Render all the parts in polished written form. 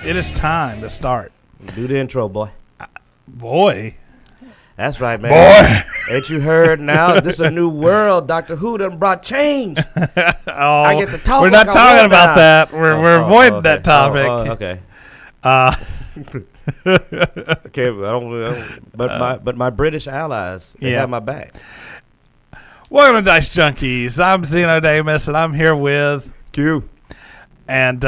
it is time to start. Do the intro, boy. Boy. That's right, man. Boy. Ain't you heard now? This is a new world. Doctor Who done brought change. I get to talk. We're not talking about that. We're avoiding that topic. Okay. Okay, but my British allies, they have my back. Welcome to Dicejunkies. I'm Zeno Damus, and I'm here with Q. And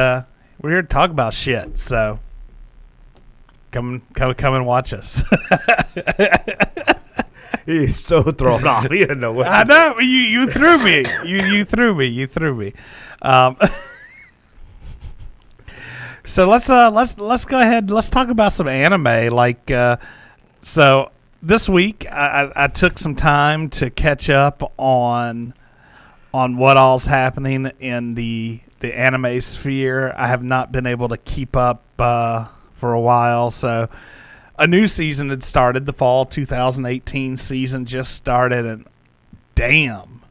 we're here to talk about shit. So come and watch us. He's so thrown off. He didn't know what. I know you threw me. You threw me. So let's go ahead. Let's talk about some anime. So this week I took some time to catch up on what all's happening in the anime sphere. I have not been able to keep up for a while. So a new season had started. The fall 2018 season just started, and damn,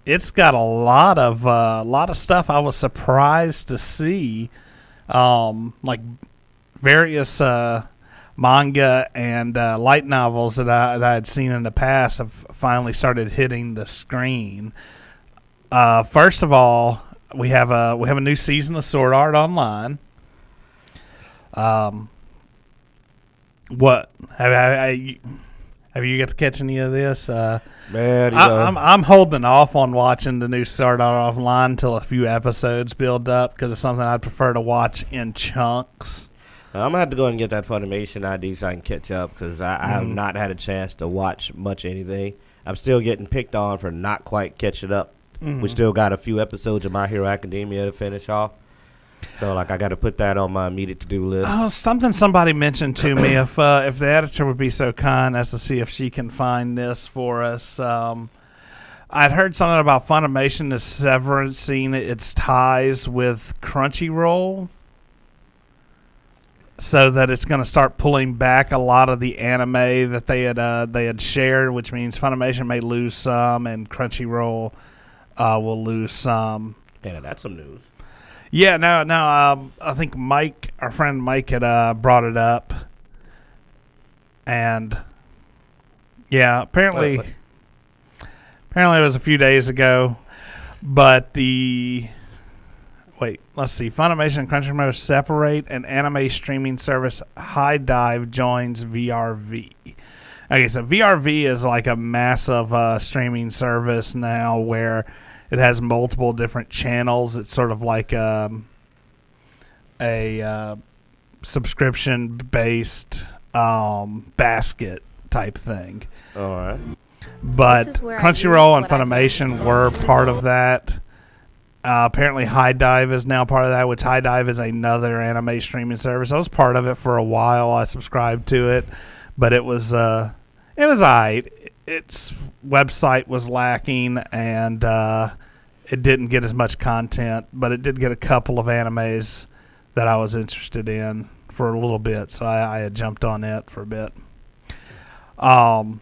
it's got a lot of stuff I was surprised to see. Like various manga and light novels that I had seen in the past have finally started hitting the screen. First of all, we have a new season of Sword Art Online. What have you got to catch any of this? Man, I'm holding off on watching the new Sword Art Online until a few episodes build up because it's something I'd prefer to watch in chunks. I'm going to have to go ahead and get that Funimation ID so I can catch up because I have not had a chance to watch much anything. I'm still getting picked on for not quite catching up. We still got a few episodes of My Hero Academia to finish off. So, I got to put that on my immediate to-do list. Oh, somebody mentioned to me if the editor would be so kind as to see if she can find this for us. I'd heard something about Funimation is severing its ties with Crunchyroll, so that it's going to start pulling back a lot of the anime that they had shared, which means Funimation may lose some and Crunchyroll will lose some. Yeah, that's some news. Yeah, no. I think our friend Mike, had brought it up, and yeah, apparently it was a few days ago. But let's see. Funimation and Crunchyroll separate, and anime streaming service High Dive joins VRV. Okay, so VRV is like a massive streaming service now where it has multiple different channels. It's sort of like a subscription-based basket type thing. All right. But Crunchyroll and Funimation were part of that. Apparently, High Dive is now part of that, which High Dive is another anime streaming service. I was part of it for a while. I subscribed to it, but it was alright. Its website was lacking, and it didn't get as much content, but it did get a couple of animes that I was interested in for a little bit, so I had jumped on it for a bit. Roll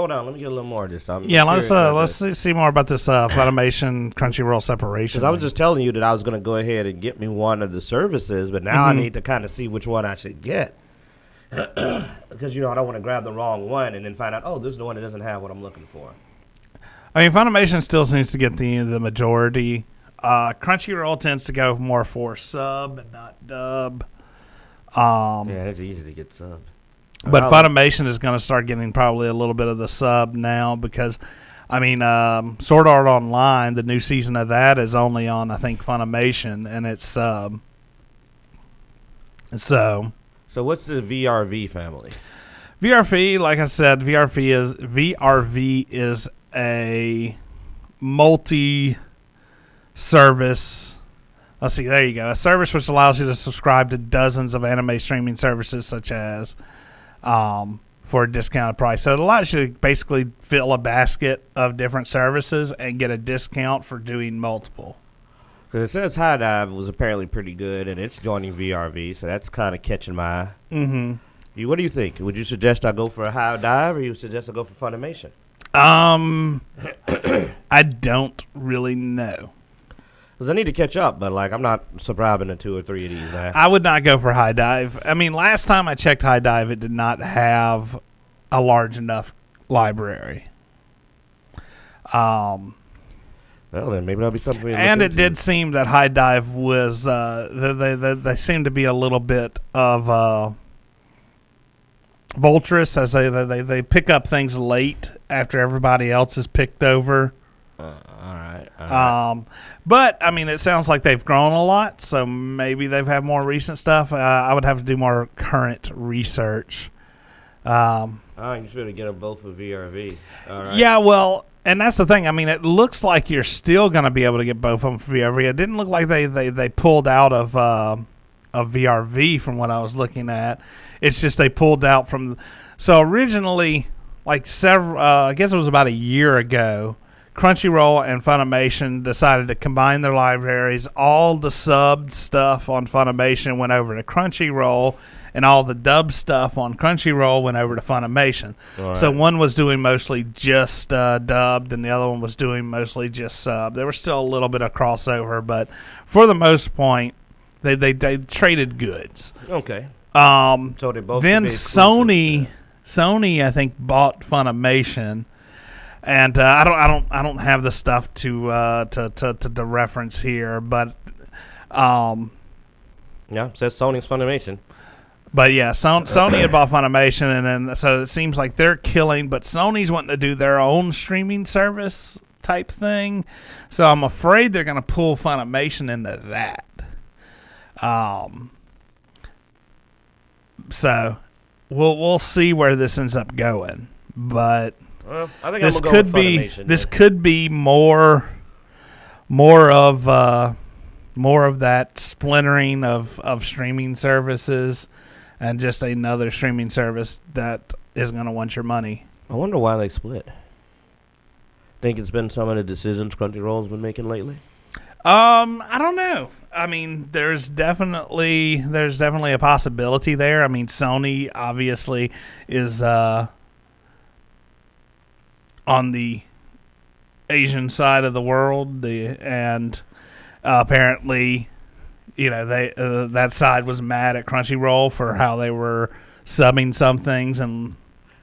down. Let me get a little more of this. Let's see more about this Funimation Crunchyroll separation. Because I was just telling you that I was going to go ahead and get me one of the services, but now I need to kind of see which one I should get. Because, I don't want to grab the wrong one and then find out, this is the one that doesn't have what I'm looking for. I mean, Funimation still seems to get the majority. Crunchyroll tends to go more for sub and not dub. Yeah, it's easy to get sub. But Funimation is going to start getting probably a little bit of the sub now because, Sword Art Online, the new season of that is only on, I think, Funimation, and it's sub. So what's the VRV family? VRV, like I said, VRV is a multi-service. Let's see, there you go. A service which allows you to subscribe to dozens of anime streaming services, such as for a discounted price. So it allows you to basically fill a basket of different services and get a discount for doing multiple. Because it says High Dive was apparently pretty good, and it's joining VRV, so that's kind of catching my eye. Mm-hmm. What do you think? Would you suggest I go for a High Dive, or you suggest I go for Funimation? I don't really know. Because I need to catch up, but like I'm not subscribing to 2 or 3 of these, man. I would not go for High Dive. I mean, last time I checked High Dive, it did not have a large enough library. Well, then maybe that'll be something. And it did seem that High Dive was they seemed to be a little bit of vulturous, as they pick up things late after everybody else is picked over. All right. But I mean, it sounds like they've grown a lot, so maybe they've had more recent stuff. I would have to do more current research. You should be able to get them both with VRV. All right. Yeah, well, and that's the thing. I mean, it looks like you're still going to be able to get both of them for VRV. It didn't look like they pulled out of VRV from what I was looking at. It's just they pulled out from. So originally, like I guess it was about a year ago, Crunchyroll and Funimation decided to combine their libraries. All the subbed stuff on Funimation went over to Crunchyroll, and all the dubbed stuff on Crunchyroll went over to Funimation. Right. So one was doing mostly just dubbed, and the other one was doing mostly just sub. There was still a little bit of crossover, but for the most point, they traded goods. Okay. So they both then Sony, I think, bought Funimation. And I don't have the stuff to reference here, but yeah, it says Sony's Funimation. But yeah, Sony had bought Funimation, and then so it seems like they're killing. But Sony's wanting to do their own streaming service type thing, so I'm afraid they're going to pull Funimation into that. So we'll see where this ends up going, but. Well, I think This I'm gonna could go with be Funimation, this could be more of that splintering of streaming services, and just another streaming service that is going to want your money. I wonder why they split. Think it's been some of the decisions Crunchyroll's been making lately? I don't know. I mean, there's definitely a possibility there. I mean, Sony obviously is on the Asian side of the world, and apparently, they that side was mad at Crunchyroll for how they were subbing some things and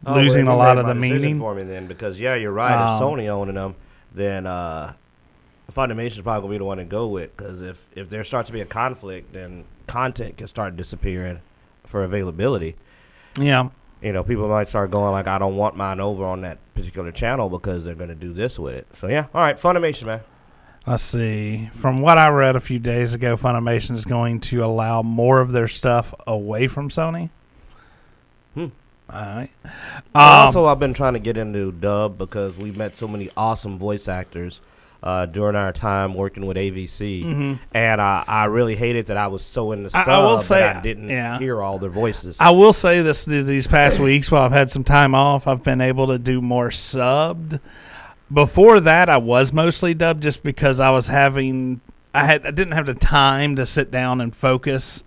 losing a lot of the meaning. For me then, because you're right. If Sony owning them, then Funimation's probably gonna be the one to go with. Because if there starts to be a conflict, then content can start disappearing for availability. Yeah. People might start going like, I don't want mine over on that particular channel because they're going to do this with it. So, yeah. All right. Funimation, man. Let's see. From what I read a few days ago, Funimation is going to allow more of their stuff away from Sony. All right. Also, I've been trying to get into dub because we met so many awesome voice actors during our time working with AVC, and I really hated that I was so in the sub I will say, that I didn't hear all their voices. I will say these past weeks while I've had some time off, I've been able to do more subbed. Before that, I was mostly dubbed just because I didn't have the time to sit down and focus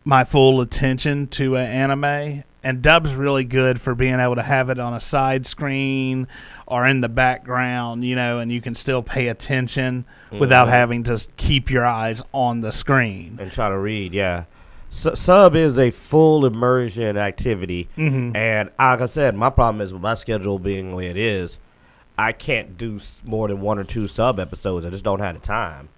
my full attention to an anime. And dub's really good for being able to have it on a side screen or in the background, and you can still pay attention without having to keep your eyes on the screen. And try to read, yeah. Sub is a full immersion activity. And like I said, my problem is with my schedule being the way it is, I can't do more than 1 or 2 sub episodes. I just don't have the time.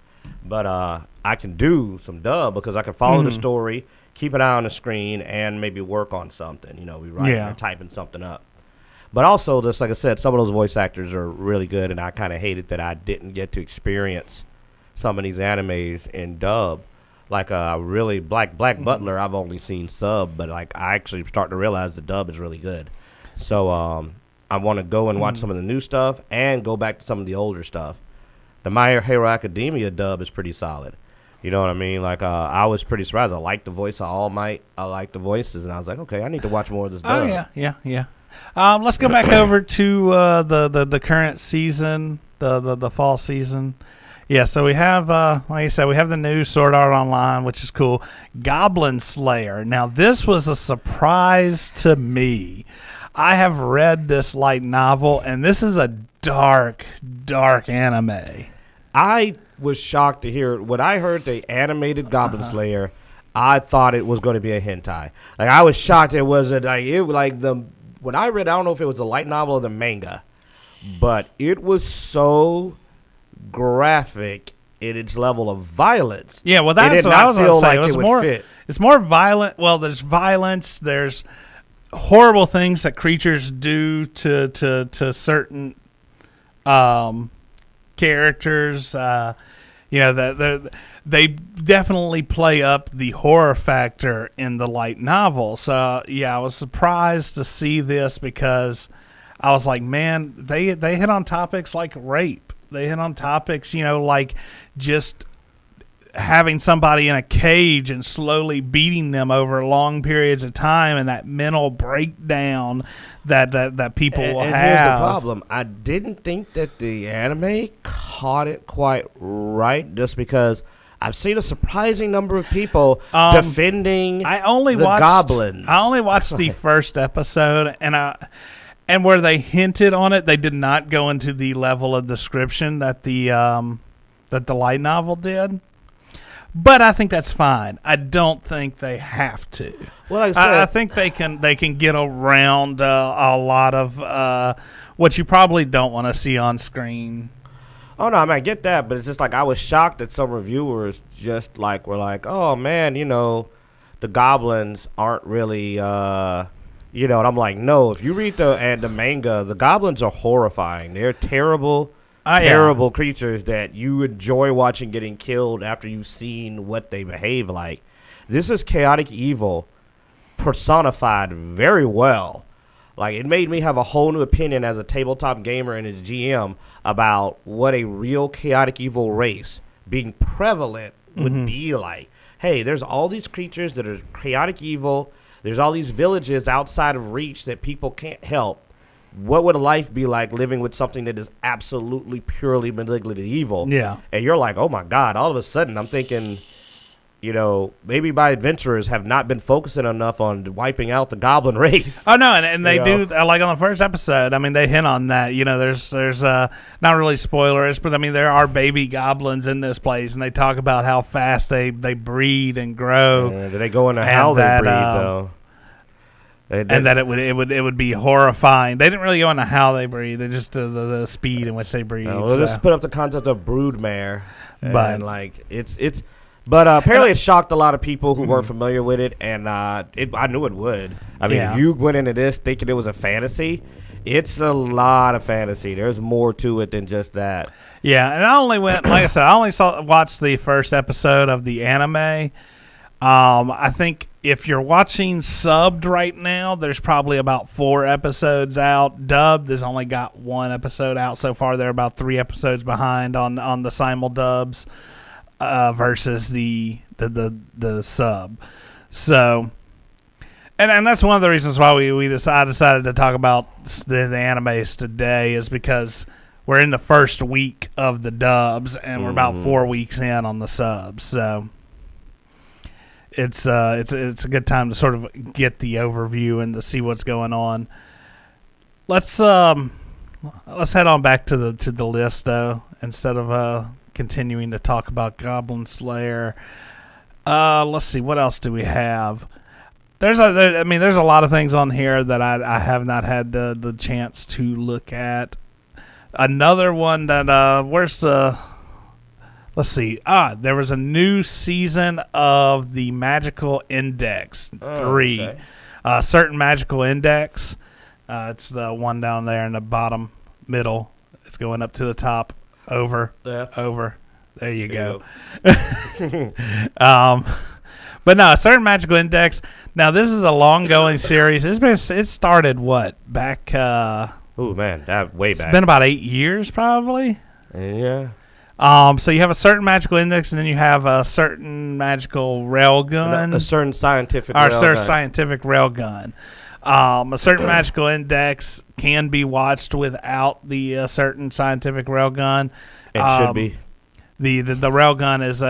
But I can do some dub because I can follow the story, keep an eye on the screen, and maybe work on something. We writing or typing something up. But also, just like I said, some of those voice actors are really good, and I kind of hated that I didn't get to experience some of these animes in dub. Like really Black Butler, I've only seen sub, but like I actually start to realize the dub is really good. So I want to go and watch some of the new stuff and go back to some of the older stuff. The My Hero Academia dub is pretty solid. You know what I mean? Like, I was pretty surprised. I liked the voice of All Might. I liked the voices, and I was like, okay, I need to watch more of this dub. Oh, yeah. Let's go back over to the current season, the fall season. Yeah, so we have, like I said, we have the new Sword Art Online, which is cool. Goblin Slayer. Now, this was a surprise to me. I have read this light novel, and this is a dark anime. I was shocked to hear when I heard the animated Goblin Slayer. I thought it was going to be a hentai. Like I was shocked it wasn't when I read. I don't know if it was the light novel or the manga, but it was so graphic in its level of violence. Yeah, well, that's what I was going to say. It would fit. It's more violent. Well, there's violence. There's horrible things that creatures do to certain characters. They definitely play up the horror factor in the light novel. So yeah, I was surprised to see this because I was like, man, they hit on topics like rape. They hit on topics, like just having somebody in a cage and slowly beating them over long periods of time, and that mental breakdown that people will have. And here's the problem. I didn't think that the anime caught it quite right, just because I've seen a surprising number of people defending the goblins. I only watched the first episode, and where they hinted on it, they did not go into the level of description that the light novel did. But I think that's fine. I don't think they have to. Well, like I said, I think they can get around a lot of what you probably don't want to see on screen. Oh no, I mean I get that, but it's just like I was shocked that some reviewers just like were like, "Oh man, the goblins aren't really." And I'm like, no. If you read the manga, the goblins are horrifying. They're terrible. Terrible creatures that you enjoy watching getting killed after you've seen what they behave like. This is chaotic evil personified very well. Like, it made me have a whole new opinion as a tabletop gamer and as GM about what a real chaotic evil race being prevalent would be like. Hey, there's all these creatures that are chaotic evil. There's all these villages outside of reach that people can't help. What would a life be like living with something that is absolutely purely malignant and evil? Yeah. And you're like, oh my God, all of a sudden I'm thinking, maybe my adventurers have not been focusing enough on wiping out the goblin race. Oh no, and they do, like on the first episode, I mean, they hint on that. There's not really spoilers, but I mean, there are baby goblins in this place, and they talk about how fast they breed and grow. Do they go into how they breed though? And that it would be horrifying. They didn't really go into how they breed. They just the speed in which they breed. We'll just put up the concept of broodmare, but it's. But apparently it shocked a lot of people who weren't familiar with it, and I knew it would. I mean, if you went into this thinking it was a fantasy, it's a lot of fantasy. There's more to it than just that. Yeah, and I only went, like I said, watched the first episode of the anime. I think if you're watching subbed right now, there's probably about 4 episodes out. Dubbed, there's only got 1 episode out so far. They're about 3 episodes behind on the simul dubs versus the sub. So, and that's one of the reasons why I decided to talk about the animes today, is because we're in the first week of the dubs and we're about 4 weeks in on the subs. So it's a good time to sort of get the overview and to see what's going on. Let's head on back to the list though, instead of continuing to talk about Goblin Slayer. Let's see, what else do we have? There's a lot of things on here that I have not had the chance to look at. Another one that let's see. There was a new season of the Magical Index 3. Okay. Certain Magical Index. It's the one down there in the bottom middle. It's going up to the top. Over. There you go. But no, a certain Magical Index. Now this is a long-going series. It started back? Oh man, that way back. It's been about 8 years, probably. Yeah. So you have a certain magical index, and then you have a certain magical railgun. A certain scientific railgun. A certain magical index can be watched without the certain scientific railgun. It should be. The railgun is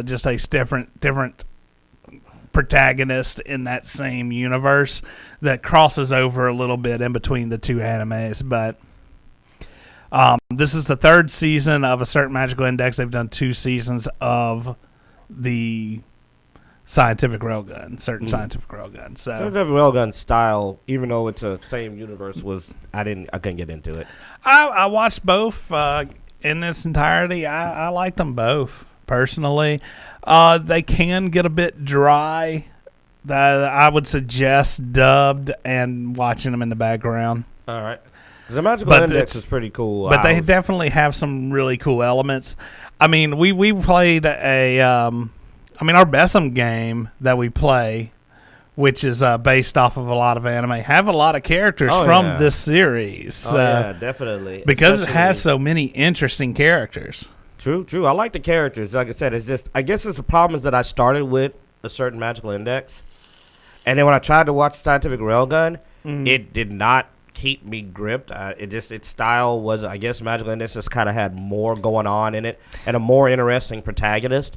just a different protagonist in that same universe that crosses over a little bit in between the two animes, but This is the third season of a certain magical index. They've done 2 seasons of the scientific railgun, scientific railgun. So scientific railgun style, even though it's a same universe, I couldn't get into it. I watched both in its entirety. I liked them both personally. They can get a bit dry. I would suggest dubbed and watching them in the background. All right. The magical index is pretty cool. But they definitely have some really cool elements. I mean, we played our Bessem game that we play, which is based off of a lot of anime, have a lot of characters from this series. Yeah, definitely. Because it has so many interesting characters. True. I like the characters. Like I said, I guess it's the problem is that I started with a certain magical index, and then when I tried to watch Scientific Railgun, it did not keep me gripped. Its style was, I guess, magical index just kind of had more going on in it and a more interesting protagonist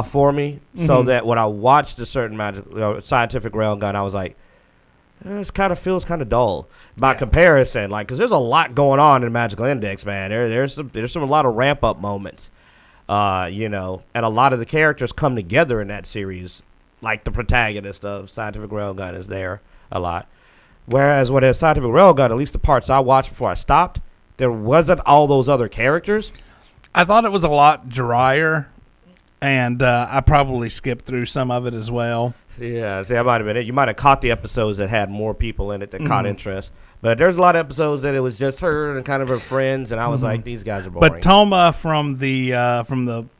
for me. So that when I watched a certain Scientific Railgun, I was like, this kind of feels kind of dull by comparison. Like, because there's a lot going on in Magical Index, man. There's a lot of ramp up moments, and a lot of the characters come together in that series. Like the protagonist of Scientific Railgun is there a lot. Whereas when it's Scientific Railgun, at least the parts I watched before I stopped, there wasn't all those other characters. I thought it was a lot drier, and I probably skipped through some of it as well. Yeah, see, that might have been it. You might have caught the episodes that had more people in it that caught interest. But there's a lot of episodes that it was just her and kind of her friends, and I was like, these guys are boring. But Toma from the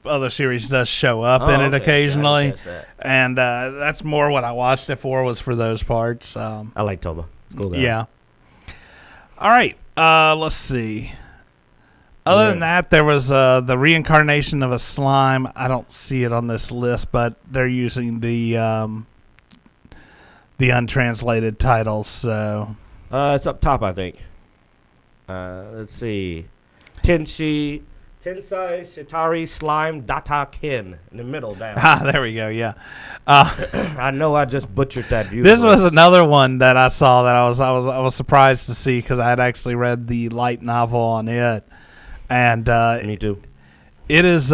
other series does show up in it occasionally, and that's more what I watched it for, was for those parts. I like Toma. Cool guy. Yeah. All right. Let's see. Other than that, there was the reincarnation of a slime. I don't see it on this list, but they're using the untranslated titles. So it's up top, I think. Let's see. Tensai Shitari Slime Data Kin in the middle down. There we go. Yeah. I know I just butchered that. This was another one that I saw that I was surprised to see, because I had actually read the light novel on it. And me too. It is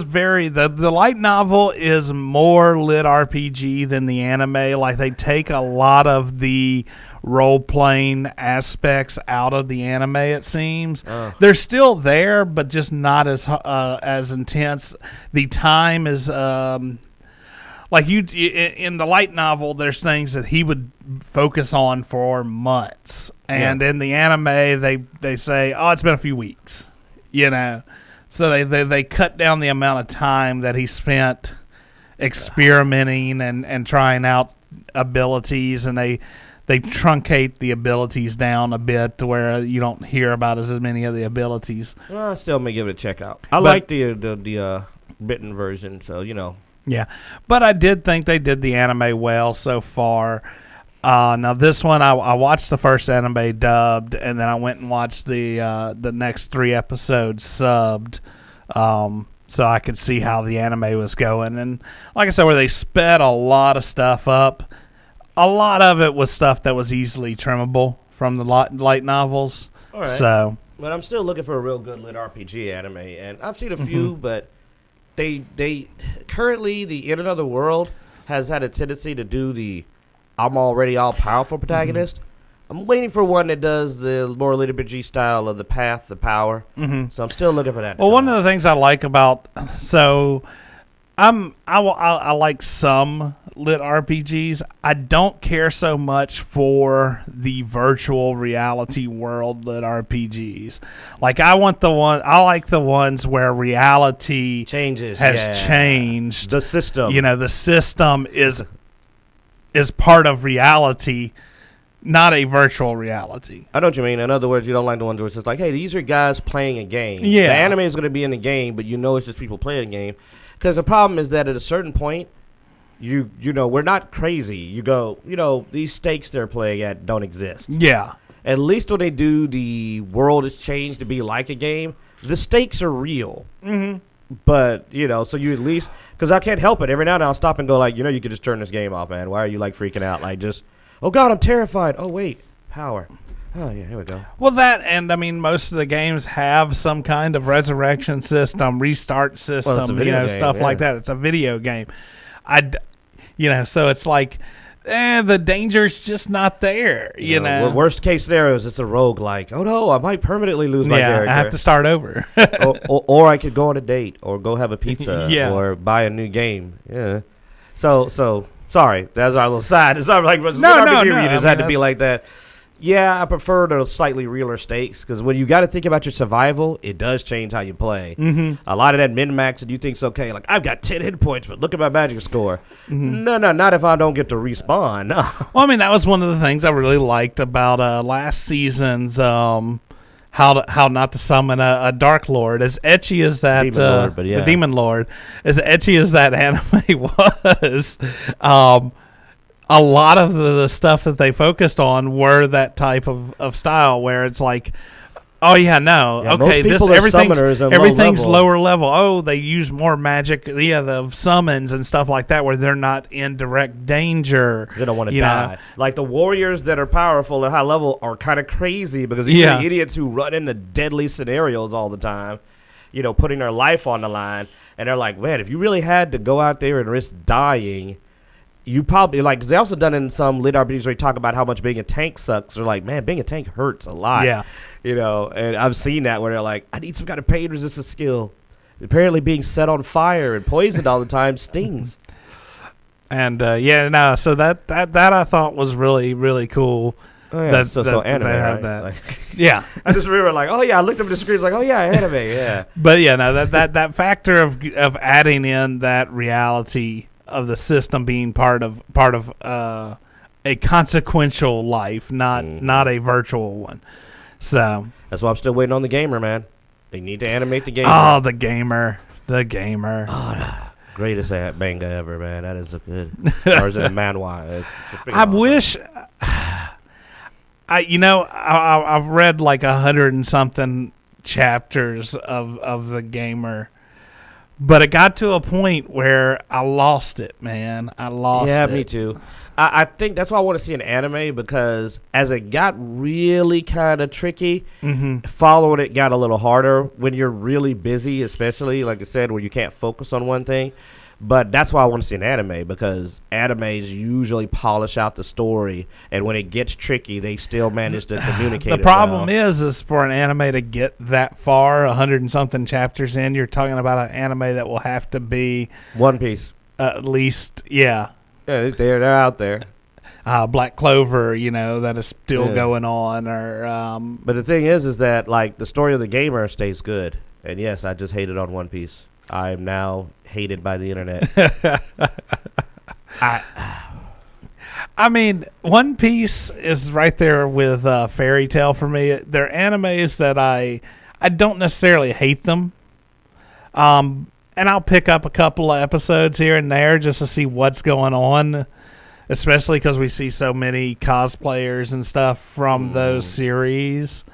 very the light novel is more lit RPG than the anime. Like, they take a lot of the role playing aspects out of the anime. It seems they're still there, but just not as intense. The time is like in the light novel. There's things that he would focus on for months, and in the anime they say, oh, it's been a few weeks. So they cut down the amount of time that he spent experimenting and trying out abilities, and they truncate the abilities down a bit to where you don't hear about as many of the abilities. Well, I still may give it a check out. I like the written version, so Yeah, but I did think they did the anime well so far. Now this one, I watched the first anime dubbed, and then I went and watched the next 3 episodes subbed, so I could see how the anime was going. And like I said, where they sped a lot of stuff up, a lot of it was stuff that was easily trimmable from the light novels. All right. So, but I'm still looking for a real good lit RPG anime, and I've seen a few, but they currently the In Another World has had a tendency to do the I'm already all-powerful protagonist. I'm waiting for one that does the more lit RPG style of the path, the power. So I'm still looking for that. Well, one of the things I like about I like some lit RPGs. I don't care so much for the virtual reality world lit RPGs. Like, I like the ones where reality has changed. The system. The system is part of reality, not a virtual reality. I know what you mean. In other words, you don't like the ones where it's just like, hey, these are guys playing a game. Yeah. The anime is going to be in the game, but it's just people playing a game. Because the problem is that at a certain point, we're not crazy. You go, these stakes they're playing at don't exist. Yeah. At least when they do the world has changed to be like a game, the stakes are real. But, so you at least, because I can't help it. Every now and then I'll stop and go like, you could just turn this game off, man. Why are you like freaking out? Like, just, oh God, I'm terrified. Oh wait, power. Oh yeah, here we go. Well, that and I mean, most of the games have some kind of resurrection system, restart system, it's a video game, stuff yeah. like that. It's a video game. So it's like, the danger's just not there. You know, Worst case scenarios, it's a roguelike. Oh no, I might permanently lose my character. I have to start over. or I could go on a date, or go have a pizza, Yeah. or buy a new game. Yeah. So sorry, that's our little side. It's not like No. It had to be that's- like that. Yeah, I prefer the slightly realer stakes because when you got to think about your survival, it does change how you play. Mm-hmm. A lot of that min-max and you think's okay. Like, I've got 10 hit points, but look at my magic score. Mm-hmm. No, not if I don't get to respawn. No. Well, I mean, that was one of the things I really liked about last season's how not to summon a Dark Lord. As etchy as that Demon Lord, but yeah. the Demon Lord, as etchy as that anime was, a lot of the stuff that they focused on were that type of style where it's like, oh yeah, no, Yeah, okay, most people are summoners at low everything's level. lower level. Oh, they use more magic, the summons and stuff like that, where they're not in direct danger. They don't want to you die. know. Like the warriors that are powerful at high level are kind of crazy because these are the idiots who run into deadly scenarios all the time, putting their life on the line. And they're like, man, if you really had to go out there and risk dying, you probably, like, 'cause they also done in some lit RPGs where you talk about how much being a tank sucks. They're like, man, being a tank hurts a lot. Yeah. And I've seen that where they're like, I need some kind of pain resistance skill. Apparently being set on fire and poisoned all the time stings. And so that I thought was really, really cool. Oh, yeah. So anime, they have right? that. Like, Yeah. I just remember like, oh yeah, I looked up at the screen, it's like, oh yeah, anime, yeah. But yeah, no, that factor of adding in that reality of the system being part of a consequential life, not a virtual one. So That's why I'm still waiting on the gamer, man. They need to animate the gamer. oh, the gamer. Greatest manga ever, man. That is a good. Or is it a manhwa? I wish. I've read like 100 and something chapters of the gamer, but it got to a point where I lost it, man. I lost it. Yeah, me too. I think that's why I want to see an anime because as it got really kind of tricky, following it got a little harder when you're really busy, especially, like I said, where you can't focus on one thing. But that's why I want to see an anime because animes usually polish out the story, and when it gets tricky, they still manage to communicate. The problem is for an anime to get that far, 100 and something chapters in, you're talking about an anime that will have to be One Piece. At least, yeah. Yeah, they're out there. Black Clover, that is still going on, or But the thing is that like the story of the gamer stays good, and yes, I just hated on One Piece. I am now hated by the internet. I mean, One Piece is right there with Fairy Tail for me. They're animes that I don't necessarily hate them. And I'll pick up a couple of episodes here and there just to see what's going on, especially because we see so many cosplayers and stuff from those series.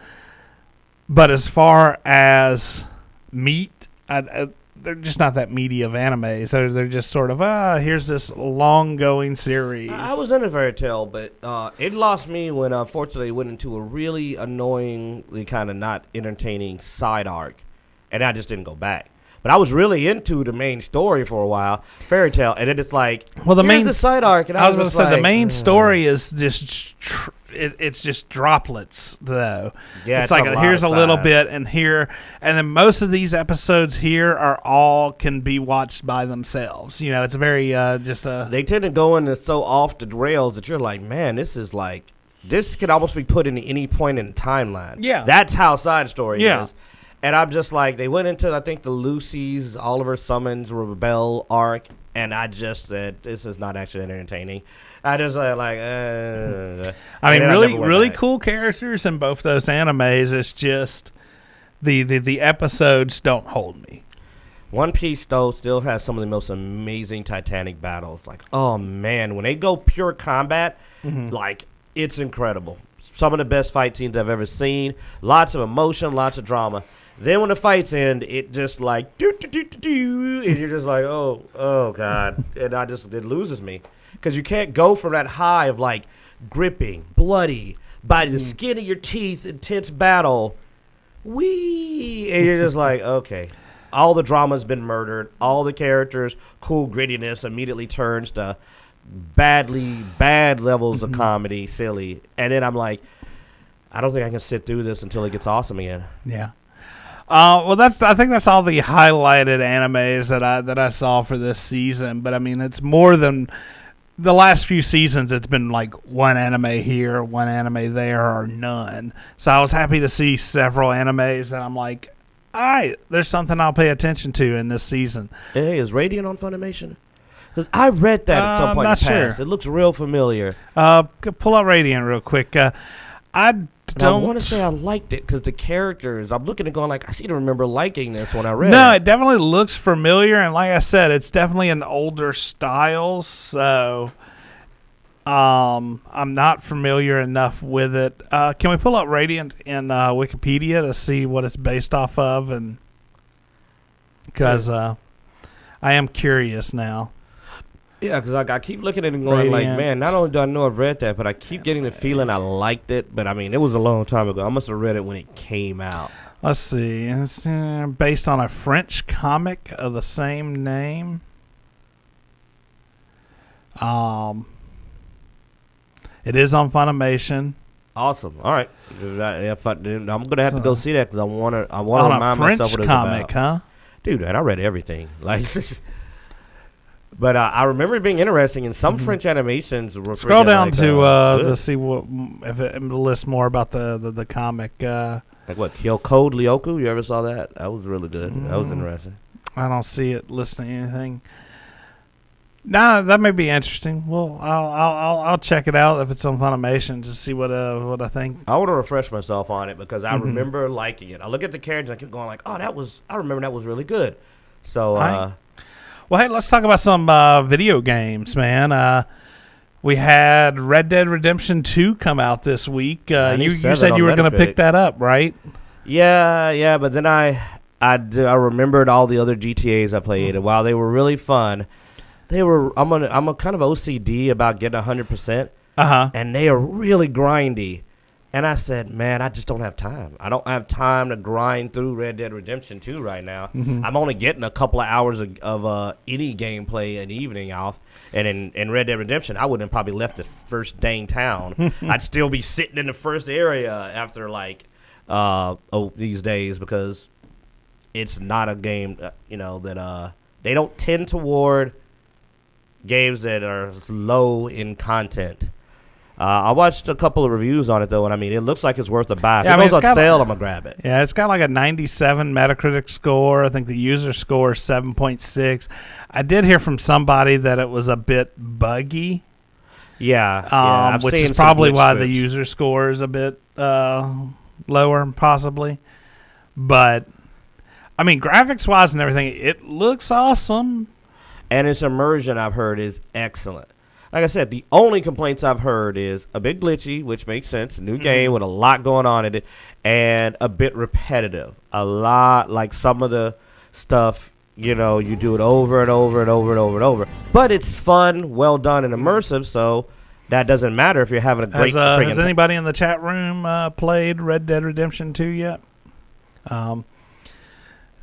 But as far as meat, they're just not that meaty of animes. They're just sort of, here's this long-going series. I was in a Fairy Tail, but it lost me when, unfortunately, it went into a really annoyingly kind of not entertaining side arc, and I just didn't go back. But I was really into the main story for a while, Fairy Tail, and then it's like, well, here's the side arc, and I was going to say like, the main story is just it's just droplets though. Yeah, it's like here's a little side. bit and here, and then most of these episodes here are all can be watched by themselves. It's very just a. They tend to go into so off the rails that you're like, man, this could almost be put in any point in the timeline. Yeah, that's how side story Yeah. is. And I'm just like, they went into, I think, the Lucy's Oliver Summons Rebel arc, and I just said, this is not actually entertaining. I just I mean, really cool characters in both those animes. It's just the episodes don't hold me. One Piece, though, still has some of the most amazing Titanic battles. Like, oh, man, when they go pure combat, like, it's incredible. Some of the best fight scenes I've ever seen. Lots of emotion, lots of drama. Then when the fights end, it just like do, and you're just like, oh God, and it loses me because you can't go from that high of like gripping, bloody, by the skin of your teeth, intense battle. Wee! And you're just like, okay. All the drama's been murdered. All the characters' cool grittiness immediately turns to bad levels of comedy, silly. And then I'm like, I don't think I can sit through this until it gets awesome again. Yeah. Well, I think that's all the highlighted animes that I saw for this season. But I mean, it's more than the last few seasons. It's been like one anime here, one anime there, or none. So I was happy to see several animes, and I'm like, all right, there's something I'll pay attention to in this season. Hey, is Radiant on Funimation? Because I read that at some point in the past. It looks real familiar. Pull up Radiant real quick. I want to say I liked it because the characters, I'm looking and going like, I seem to remember liking this when I read it. No, it definitely looks familiar. And like I said, it's definitely an older style. So I'm not familiar enough with it. Can we pull up Radiant in Wikipedia to see what it's based off of? And because I am curious now. Yeah, because I keep looking at it and going like, man, not only do I know I've read that, but I keep getting the feeling I liked it. But I mean, it was a long time ago. I must have read it when it came out. Let's see. It's based on a French comic of the same name. It is on Funimation. Awesome. All right. I'm gonna have to go see that because I want to remind myself what it's comic, about. Huh? Dude, man, I read everything. Like, but I remember it being interesting. And some French animations were scroll down like, to see what if it lists more about the comic. Like what? Kill Code Lyoko? You ever saw that? That was really good. That was interesting. I don't see it listing anything. Nah, that may be interesting. Well, I'll check it out if it's on Funimation to see what I think. I want to refresh myself on it because I remember liking it. I look at the characters and I keep going like, oh, I remember that was really good. So, well, hey, let's talk about some video games, man. We had Red Dead Redemption 2 come out this week. You said you were going to pick that up, right? Yeah, but then I remembered all the other GTAs I played, and while they were really fun. I'm a kind of OCD about getting 100%. And they are really grindy. And I said, man, I just don't have time. I don't have time to grind through Red Dead Redemption 2 right now. I'm only getting a couple of hours of any gameplay an evening off. And in Red Dead Redemption, I wouldn't have probably left the first dang town. I'd still be sitting in the first area after these days because it's not a game that they don't tend toward games that are low in content. I watched a couple of reviews on it, though, and I mean, it looks like it's worth a buy. If it goes on sale, I'm going to grab it. Yeah, it's got like a 97 Metacritic score. I think the user score is 7.6. I did hear from somebody that it was a bit buggy. Yeah, which is probably why the user score is a bit lower, possibly. But, I mean, graphics-wise and everything, it looks awesome. And its immersion, I've heard, is excellent. Like I said, the only complaints I've heard is a bit glitchy, which makes sense. New game with a lot going on in it, and a bit repetitive. A lot like some of the stuff, you do it over and over and over and over and over. But it's fun, well done, and immersive, so that doesn't matter if you're having a great Has anybody in the chat room played Red Dead Redemption 2 yet?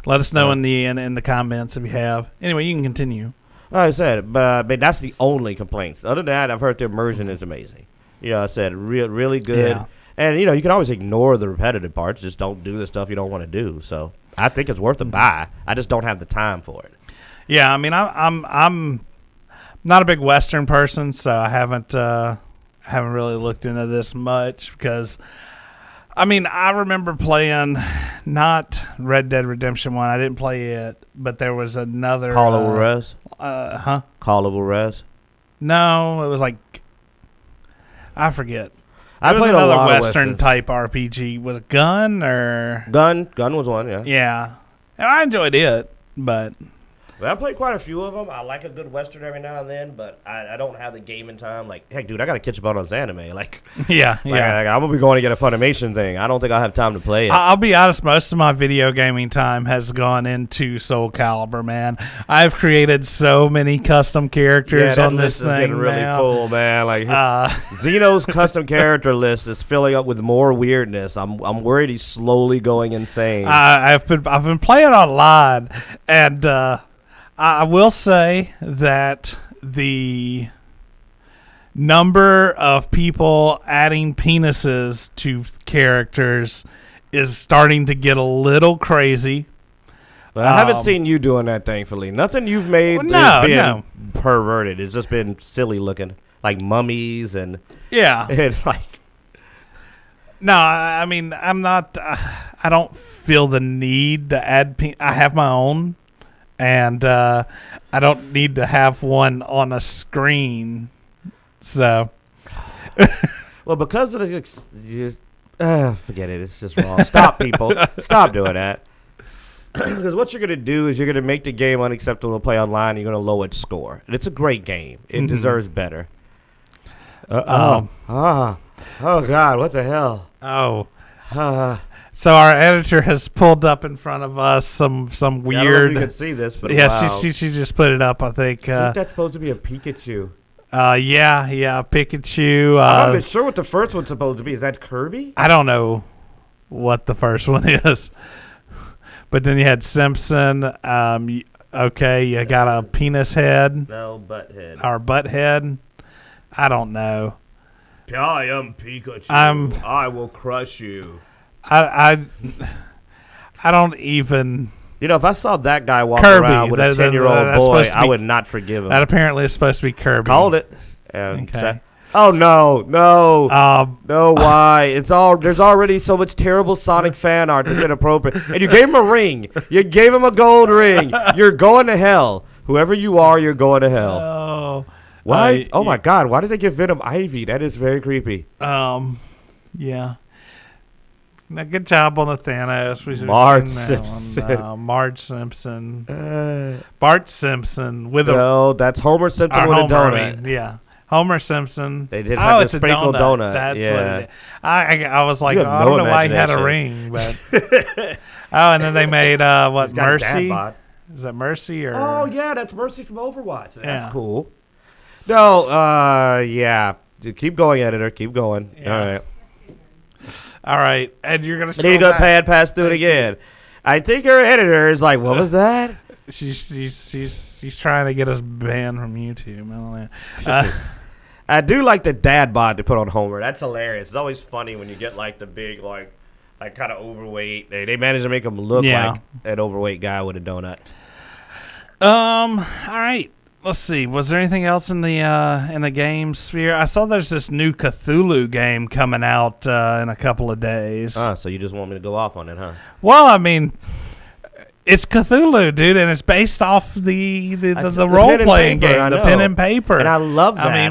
Let us know in the comments if you have. Anyway, you can continue. Like I said, but that's the only complaints. Other than that, I've heard the immersion is amazing. I said really good. Yeah. And you can always ignore the repetitive parts. Just don't do the stuff you don't want to do. So I think it's worth a buy. I just don't have the time for it. Yeah, I mean, I'm not a big Western person, so I haven't really looked into this much because. I mean, I remember playing not Red Dead Redemption 1. I didn't play it, but there was another... Call of Juarez? Call of Juarez? No, it was like... I forget. I played another Western type RPG. Was it Gun or... Gun was one, yeah. Yeah. And I enjoyed it, but... Well, I played quite a few of them. I like a good Western every now and then, but I don't have the gaming time. Like, heck, dude, I got to catch up on this anime. Like, yeah. I'm going to be going to get a Funimation thing. I don't think I'll have time to play it. I'll be honest, most of my video gaming time has gone into Soul Calibur, man. I've created so many custom characters on this thing. Is getting really full, man. Like, Xeno's custom character list is filling up with more weirdness. I'm worried he's slowly going insane. I've been playing online, and I will say that the number of people adding penises to characters is starting to get a little crazy. But I haven't seen you doing that, thankfully. Nothing you've made has been perverted. It's just been silly looking, like mummies and like. No, I mean, I'm not. I don't feel the need to add. I have my own. And I don't need to have one on a screen. So. Well, because of the... forget it. It's just wrong. Stop, people. Stop doing that. Because what you're going to do is you're going to make the game unacceptable to play online. And you're going to lower its score. And it's a great game. It deserves better. Oh, God. What the hell? Oh. So our editor has pulled up in front of us some weird. I don't know if you can see this, but yeah, wow. she just put it up. I think that's supposed to be a Pikachu. Yeah, Pikachu. I'm not sure what the first one's supposed to be. Is that Kirby? I don't know what the first one is, but then you had Simpson. Okay, you got a penis head. No, butt head. Or butt head. I don't know. I am Pikachu. I will crush you. I don't even. You know, if I saw that guy walking around with a 10-year-old boy, I would not forgive him. That apparently is supposed to be Kirby. Called it. Okay. No. Why? There's already so much terrible Sonic fan art that's inappropriate. And you gave him a ring. You gave him a gold ring. You're going to hell. Whoever you are, you're going to hell. Oh. Why? My God! Why did they give Venom Ivy? That is very creepy. Yeah. Now, good job on the Thanos. Marge Simpson. Marge Simpson. Bart Simpson with that's Homer Simpson with Homer, a donut. I mean, yeah. Homer Simpson. They did have the sprinkled donut. That's what it is. I was like, I don't know why he had a ring, but and then they made Mercy? Is that Mercy or? Oh yeah, that's Mercy from Overwatch. That's cool. No, yeah. Keep going, editor. Keep going. Yeah. All right, and you're gonna. And you're gonna pass through it again. I think our editor is like, "What was that?" She's trying to get us banned from YouTube. I don't know. I do like the dad bod they put on Homer. That's hilarious. It's always funny when you get like the big like kind of overweight. They manage to make him look like an overweight guy with a donut. All right. Let's see. Was there anything else in the game sphere? I saw there's this new Cthulhu game coming out in a couple of days. So you just want me to go off on it, huh? Well, I mean, it's Cthulhu, dude, and it's based off the role playing game, the pen and paper. And I love that. I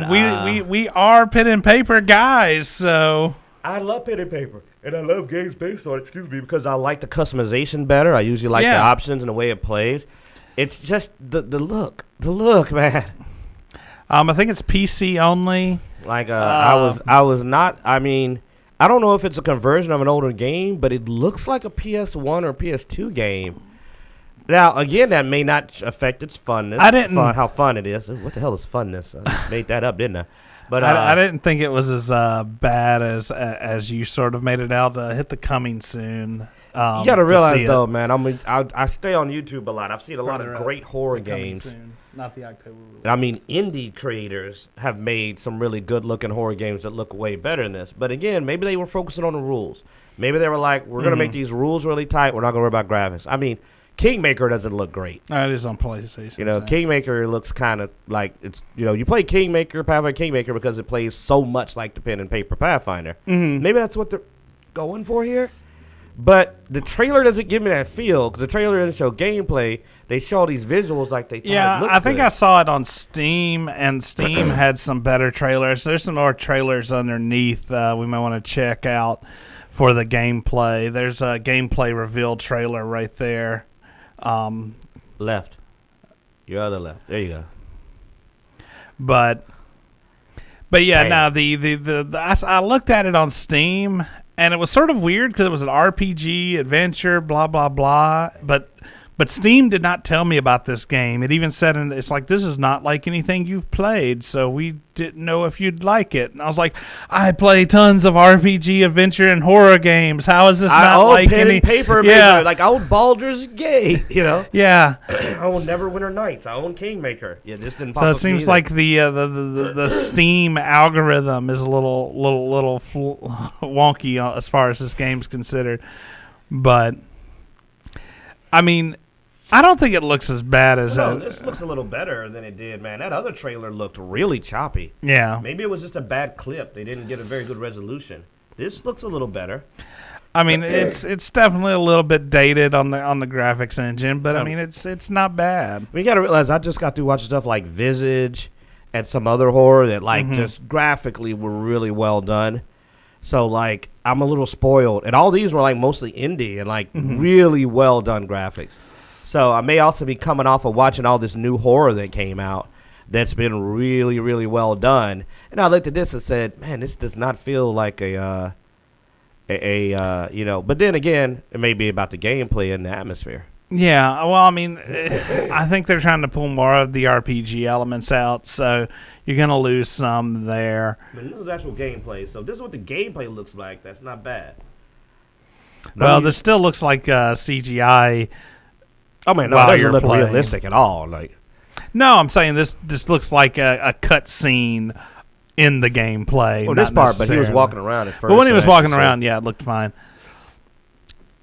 mean, we are pen and paper guys, so I love pen and paper. And I love games based on it, because I like the customization better. I usually like the options and the way it plays. It's just the look, man. I think it's PC only. Like I was not. I mean, I don't know if it's a conversion of an older game, but it looks like a PS1 or PS2 game. Now, again, that may not affect its funness. How fun it is. What the hell is funness? I made that up, didn't I? But I didn't think it was as bad as you sort of made it out. Hit the coming soon. You got to realize, though, man, I stay on YouTube a lot. I've seen a lot of great horror games. Soon. Not the October release. I mean, indie creators have made some really good-looking horror games that look way better than this. But again, maybe they were focusing on the rules. Maybe they were like, we're going to make these rules really tight. We're not going to worry about graphics. I mean, Kingmaker doesn't look great. No, it is on PlayStation. You know, Kingmaker looks kind of like it's. You know, you play Pathfinder Kingmaker because it plays so much like the pen and paper Pathfinder. Mm-hmm. Maybe that's what they're going for here. But the trailer doesn't give me that feel because the trailer doesn't show gameplay. They show all these visuals like they thought it looked I think good. I saw it on Steam, and Steam had some better trailers. There's some more trailers underneath we might want to check out for the gameplay. There's a gameplay reveal trailer right there. Left. Your other left. There you go. But yeah, Damn. now I looked at it on Steam, and it was sort of weird because it was an RPG adventure, blah blah blah. But Steam did not tell me about this game. It even said, it's like, this is not like anything you've played, so we didn't know if you'd like it. And I was like, I play tons of RPG, adventure, and horror games. How is this not like pen any... and paper, yeah. like I own Baldur's Gate, you know? Yeah. I own Neverwinter Nights. I own Kingmaker. Yeah, this didn't pop So up it seems either. like the Steam algorithm is a little wonky as far as this game's considered. But, I mean... I don't think it looks as bad as... this looks a little better than it did, man. That other trailer looked really choppy. Yeah. Maybe it was just a bad clip. They didn't get a very good resolution. This looks a little better. I mean, it's definitely a little bit dated on the graphics engine, but I mean, it's not bad. You got to realize I just got through watching stuff like Visage and some other horror that, like, just graphically were really well done. So, like, I'm a little spoiled. And all these were, like, mostly indie and, like, really well done graphics. So I may also be coming off of watching all this new horror that came out that's been really, really well done. And I looked at this and said, man, this does not feel like a you know. But then again, it may be about the gameplay and the atmosphere. Yeah, well, I mean, I think they're trying to pull more of the RPG elements out, so you're going to lose some there. But this is actual gameplay, so this is what the gameplay looks like. That's not bad. Well, this still looks like CGI. I mean, no, it doesn't look realistic at all. Like, no, I'm saying this looks like a cut scene in the gameplay. Well, this part, but he was walking around at first. But when he was walking around, yeah, it looked fine.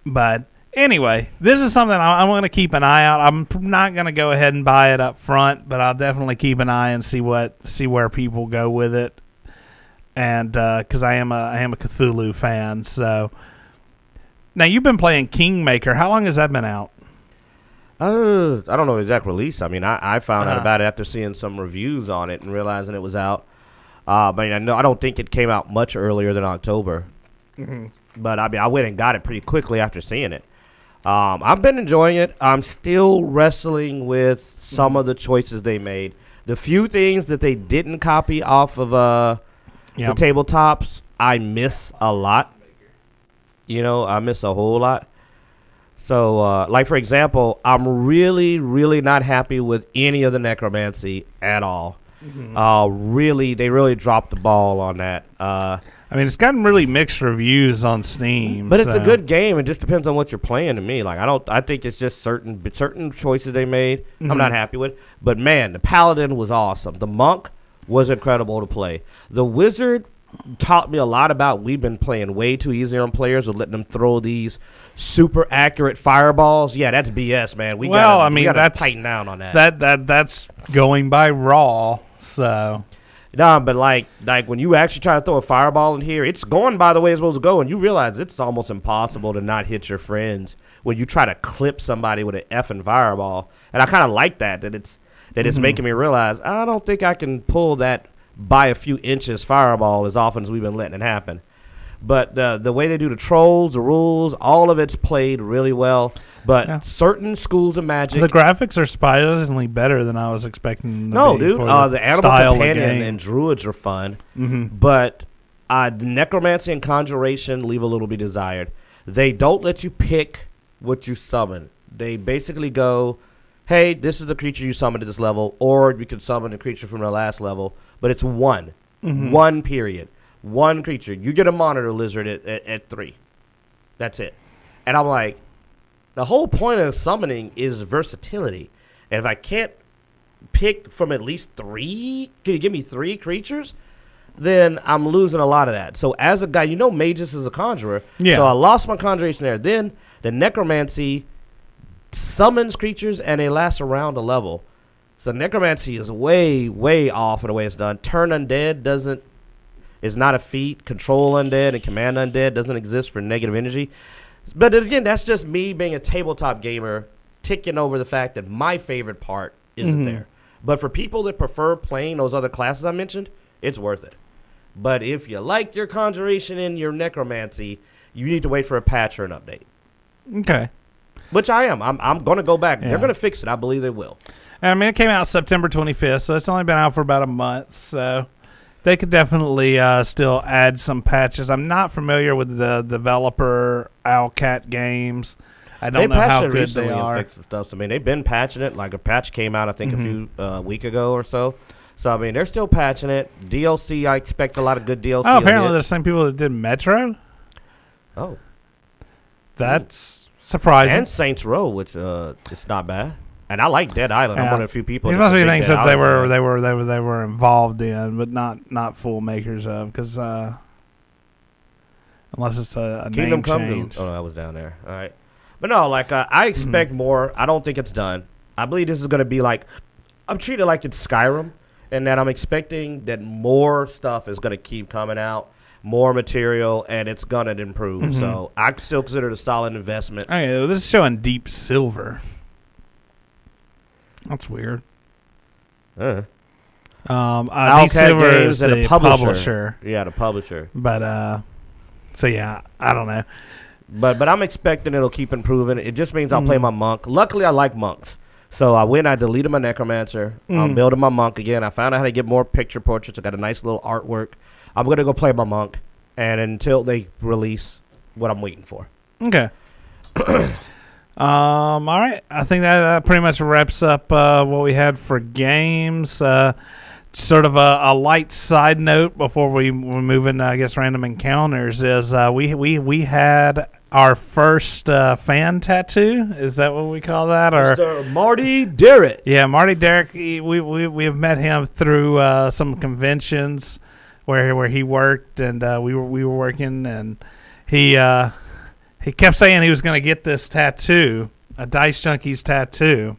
But anyway, this is something I'm going to keep an eye out. I'm not going to go ahead and buy it up front, but I'll definitely keep an eye and see where people go with it. And because I am a Cthulhu fan, so now you've been playing Kingmaker. How long has that been out? I don't know the exact release. I mean, I found out about it after seeing some reviews on it and realizing it was out. But I don't think it came out much earlier than October. But I mean, I went and got it pretty quickly after seeing it. I've been enjoying it. I'm still wrestling with some of the choices they made. The few things that they didn't copy off of the tabletops, I miss a lot. You know, I miss a whole lot. So, like, for example, I'm really, really not happy with any of the necromancy at all. They really dropped the ball on that. I mean, it's gotten really mixed reviews on Steam. But it's a good game. It just depends on what you're playing to me. Like, I think it's just certain choices they made I'm not happy with. But, man, the Paladin was awesome. The Monk was incredible to play. The Wizard taught me a lot about we've been playing way too easy on players with letting them throw these super accurate fireballs. Yeah, that's BS, man. We gotta tighten down on that. That's going by raw. So no, but like when you actually try to throw a fireball in here, it's going by the way it's supposed to go, and you realize it's almost impossible to not hit your friends when you try to clip somebody with an effing fireball. And I kind of like that it's making me realize I don't think I can pull that by a few inches fireball as often as we've been letting it happen. But the way they do the trolls, the rules, all of it's played really well. But certain schools of magic, the graphics are surprisingly better than I was expecting. The animal companion and druids are fun. But the necromancy and conjuration leave a little bit desired. They don't let you pick what you summon. They basically go, hey, this is the creature you summoned at this level, or you can summon a creature from the last level. But it's one period. One creature. You get a monitor lizard at 3. That's it. And I'm like, the whole point of summoning is versatility. And if I can't pick from at least 3, can you give me 3 creatures? Then I'm losing a lot of that. So as a guy, Magus is a conjurer. Yeah. So I lost my conjuration there. Then the necromancy summons creatures and they last around a level. So necromancy is way, way off in the way it's done. Turn undead is not a feat. Control undead and command undead doesn't exist for negative energy. But again, that's just me being a tabletop gamer ticking over the fact that my favorite part isn't there. But for people that prefer playing those other classes I mentioned, it's worth it. But if you like your conjuration and your necromancy, you need to wait for a patch or an update. Okay. Which I am. I'm going to go back. Yeah. They're going to fix it. I believe they will. I mean, it came out September 25th, so it's only been out for about a month. So they could definitely still add some patches. I'm not familiar with the developer Owlcat Games. I don't know how good they are. And fixed some stuff. So, I mean, they've been patching it. Like a patch came out, I think, a few week ago or so. So, I mean, they're still patching it. DLC, I expect a lot of good DLC. Oh, apparently they're the same people that did Metro. Oh. That's surprising. And Saints Row, which it's not bad. And I like Dead Island. I'm one of the few people. These must be things that they were involved in, but not full makers of, because unless it's a Kingdom name Come change. Oh, no, I was down there. All right, but no, like I expect more. I don't think it's done. I believe this is going to be like, I'm treated like it's Skyrim, and that I'm expecting that more stuff is going to keep coming out, more material, and it's going to improve. So I still consider it a solid investment. Okay, well, this is showing Deep Silver. That's weird. Deep Silver is the publisher. Yeah, the publisher. But so yeah, I don't know. But I'm expecting it'll keep improving. It just means I'll play my monk. Luckily, I like monks. So I deleted my necromancer. I'm building my monk again. I found out how to get more picture portraits. I got a nice little artwork. I'm gonna go play my monk, and until they release what I'm waiting for. Okay. All right. I think that pretty much wraps up what we had for games. Sort of a light side note before we move into, I guess, random encounters is we had our first fan tattoo. Is that what we call that? Or Mr. Marty Derrick. Yeah, Marty Derrick. We have met him through some conventions where he worked, and we were working, and he kept saying he was going to get this tattoo, a Dicejunkies tattoo.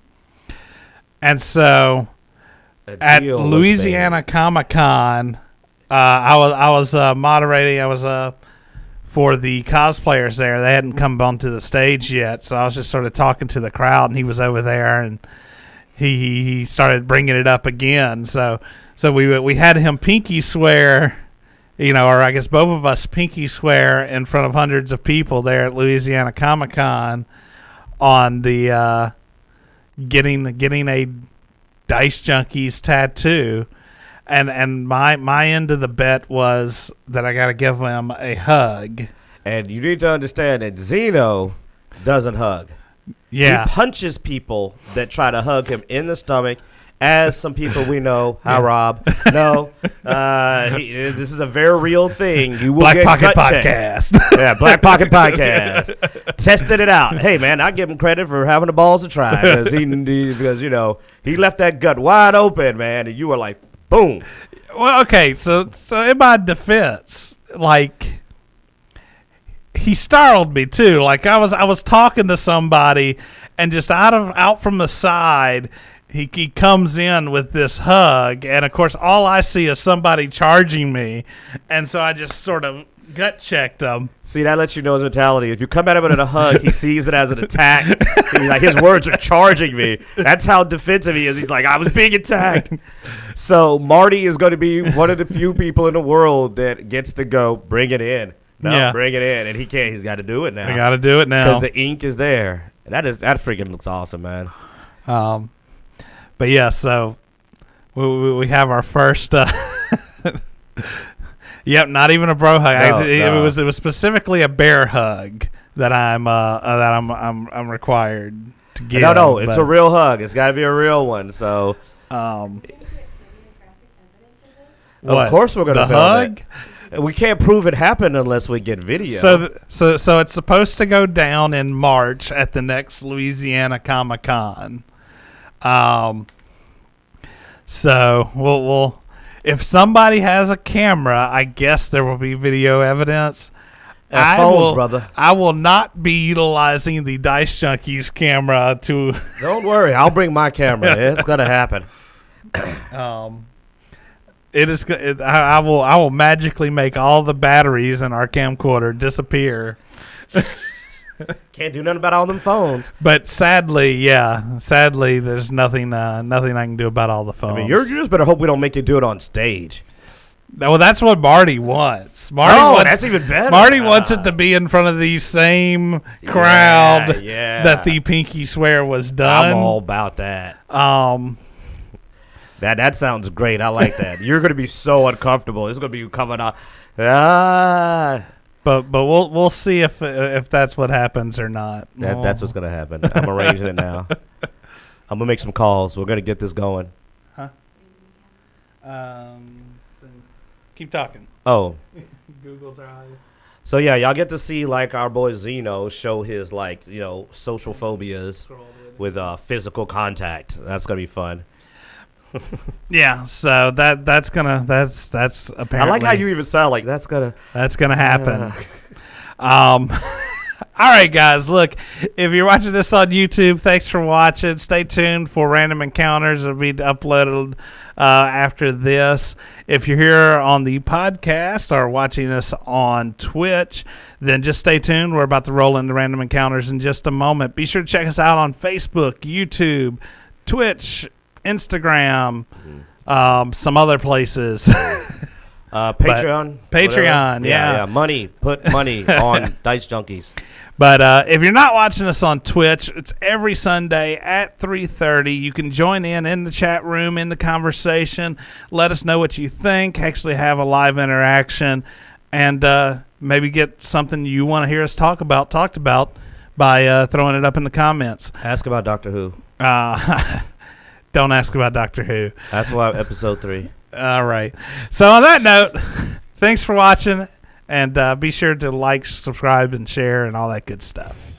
And so at Louisiana Comic-Con, I was moderating. I was for the cosplayers there. They hadn't come onto the stage yet, so I was just sort of talking to the crowd, and he was over there, and he started bringing it up again. So we had him pinky swear, or I guess both of us pinky swear in front of hundreds of people there at Louisiana Comic-Con on the getting a Dicejunkies tattoo, and my end of the bet was that I got to give him a hug. And you need to understand that Zeno doesn't hug. Yeah, he punches people that try to hug him in the stomach. As some people we know, Rob, no, this is a very real thing. You will Black get Pocket gut Podcast. Checked. Yeah, Black Pocket Podcast. Tested it out. Hey, man, I give him credit for having the balls to try because he left that gut wide open, man, and you were like, boom. Well, okay, so in my defense, like, he startled me too. Like I was talking to somebody, and just out from the side, he comes in with this hug, and of course all I see is somebody charging me, and so I just sort of gut checked him. See, that lets you know his mentality. If you come at him with a hug, he sees it as an attack. He's like, his words are charging me. That's how defensive he is. He's like, I was being attacked. So Marty is going to be one of the few people in the world that gets to go, bring it in. Bring it in, and he can't. He's got to do it now. I got to do it now because the ink is there. And that freaking looks awesome, man. But yeah, so we have our first. Yep, not even a bro hug. It was specifically a bear hug that I'm required to give. No, it's a real hug. It's got to be a real one. So, of course we're gonna hug. We can't prove it happened unless we get video. So it's supposed to go down in March at the next Louisiana Comic-Con. So we'll if somebody has a camera, I guess there will be video evidence. Brother. I will not be utilizing the Dicejunkies camera to. Don't worry, I'll bring my camera. It's gonna happen. It is. I will magically make all the batteries in our camcorder disappear. Can't do nothing about all them phones. But sadly, there's nothing I can do about all the phones. I mean, you just better hope we don't make you do it on stage. Well, that's what Marty wants. That's even better. Marty wants it to be in front of the same crowd that the pinky swear was done. I'm all about that. That sounds great. I like that. You're going to be so uncomfortable. It's going to be coming out. But we'll see if that's what happens or not. That's what's going to happen. I'm arranging it now. I'm going to make some calls. We're going to get this going. Huh? Keep talking. Oh. Google Drive. So, yeah, y'all get to see, like, our boy Zeno show his, like, social phobias with physical contact. That's going to be fun. Yeah, so that's apparently. I like how you even sound like that's gonna happen. All right, guys. Look, if you're watching this on YouTube, thanks for watching. Stay tuned for Random Encounters. It'll be uploaded after this. If you're here on the podcast or watching us on Twitch, then just stay tuned. We're about to roll into Random Encounters in just a moment. Be sure to check us out on Facebook, YouTube, Twitch, Instagram, some other places. Patreon. Yeah. Put money on Dicejunkies. But if you're not watching us on Twitch, it's every Sunday at 3:30. You can join in the chat room, in the conversation. Let us know what you think. Actually have a live interaction. And maybe get something you want to hear us talked about by throwing it up in the comments. Ask about Doctor Who. Don't ask about Doctor Who. That's why episode 3. All right. So on that note, thanks for watching, and be sure to like, subscribe, and share, and all that good stuff.